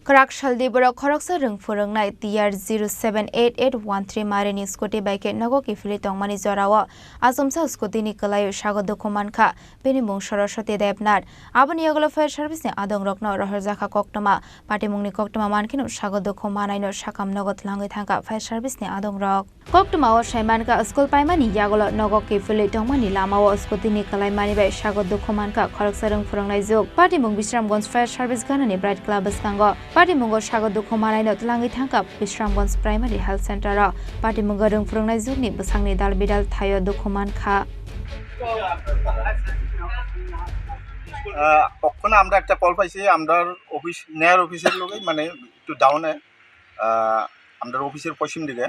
Khorang Shaldi Khoroksa Rwng Forongnai Teachears 078813 Marini Scooty bike Nogo Kiphilwi Tongmani Jora Azumsa Scooty ni Kwlaoi Sago Dukho Mankha Bini mung Soroswati Debnat Aboni Yagolo Fire Service ni Adong Rokno Rohorjaka Koktoma Party mungni Koktoma Mankino Sago Dukho Manaino Sakam Nogo Tlangi Thangka Fire Service ni Adong Rok Koktoma o Shaimanka School Paimani Yagolo Nogo Kiphilwi Tongmani Lamao Scooty ni Kwlaoi Mani bai Sago Dukho Mankha Khoroksa Rwng Forongnai Juk Party mung Bisramganj Fire Service ganani Bright Club Skango Party mungo Sago Dukho Manaino Tlangi Thangka Bisramganj Primary Health Center Party mungo Rwng Forongnai Jukni bwsangni dal bidal thayo Dukho Mankha কখনো আমরা একটা call পাইছি আমরার office নেয়ার অফিসের লোকই মানে একটু ডাউনে আমাদের অফিসের পশ্চিম দিকে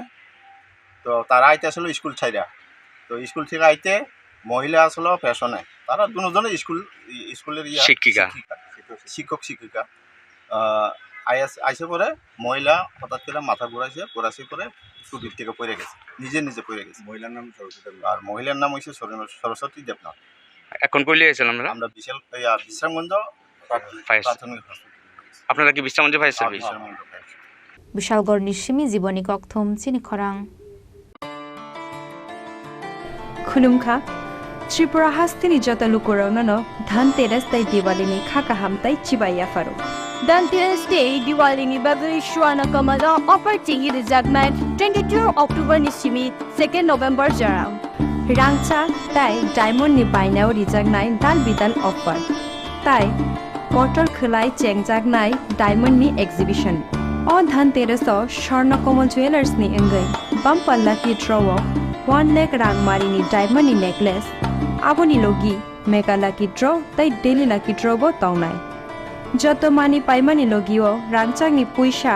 তো তারা আইতে আসলে স্কুল ছাইরা তো স্কুল থেকে আইতে মহিলা আসলে ফ্যাশনে তারা দুজনে স্কুলের শিক্ষক শিক্ষিকা আইসে পরে মহিলা হঠাৎ করে মাথা ঘুরাইছে পরে স্কুটির থেকে পড়ে গেছে নিজে পড়ে গেছে মহিলার নাম সরস্বতী আর মহিলার নাম হচ্ছে সরস্বতী দেবনাথ এখন কইলে গেছিলাম আমরা বিশ্রামগঞ্জ প্রাথমিক হাসপাতাল আপনারা কি বিশ্রামগঞ্জ ফায়ার সার্ভিস বিশালগড় নিশিমি জীবনী ককথম চিনি খরাং खुलुमखा त्रिपुरा हास्तिनि जता लुकुराउननो धनतेरस तै दिवालीनि खाका हामतै चिबाया फारो धनतेरस डे दिवालीनि बागै शुआना कमला अपर्टिंग रिजागनाय 22 अक्टोबर निसिमी 2 नोभेम्बर जरा रांचा ताई डायमंड नि बायनाव रिजागनाय दाल बिदाल अफर ताई बटल खलाय चेंगजागनाय डायमंड नि एक्जिबिशन अ धनतेरस स्वर्ण कमल ज्वेलर्स नि अंगै बम्पल्ला की ड्रॉ 1 लाख रांग मारिनी डायमंड नि नेकलेस आबोनी लोगी मेगा लाकी ड्रॉ तै डेली लाकी ड्रॉ बो तौनाय जतो मानी पाइमानी लोगियो रांचांगनि पुइसा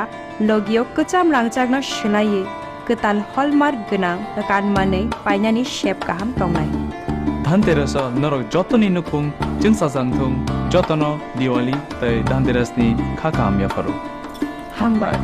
लोगियो कचाम रांचांगना शिलाये कताल हलमार्क गनां कानमानै पाइनानि शेप गाहाम तौनाय धनतेरस नरक जतनि नुखुं जोंसाजांथुं जतनो दिवाली तै धनतेरसनि खाका हामया फारो हामबाय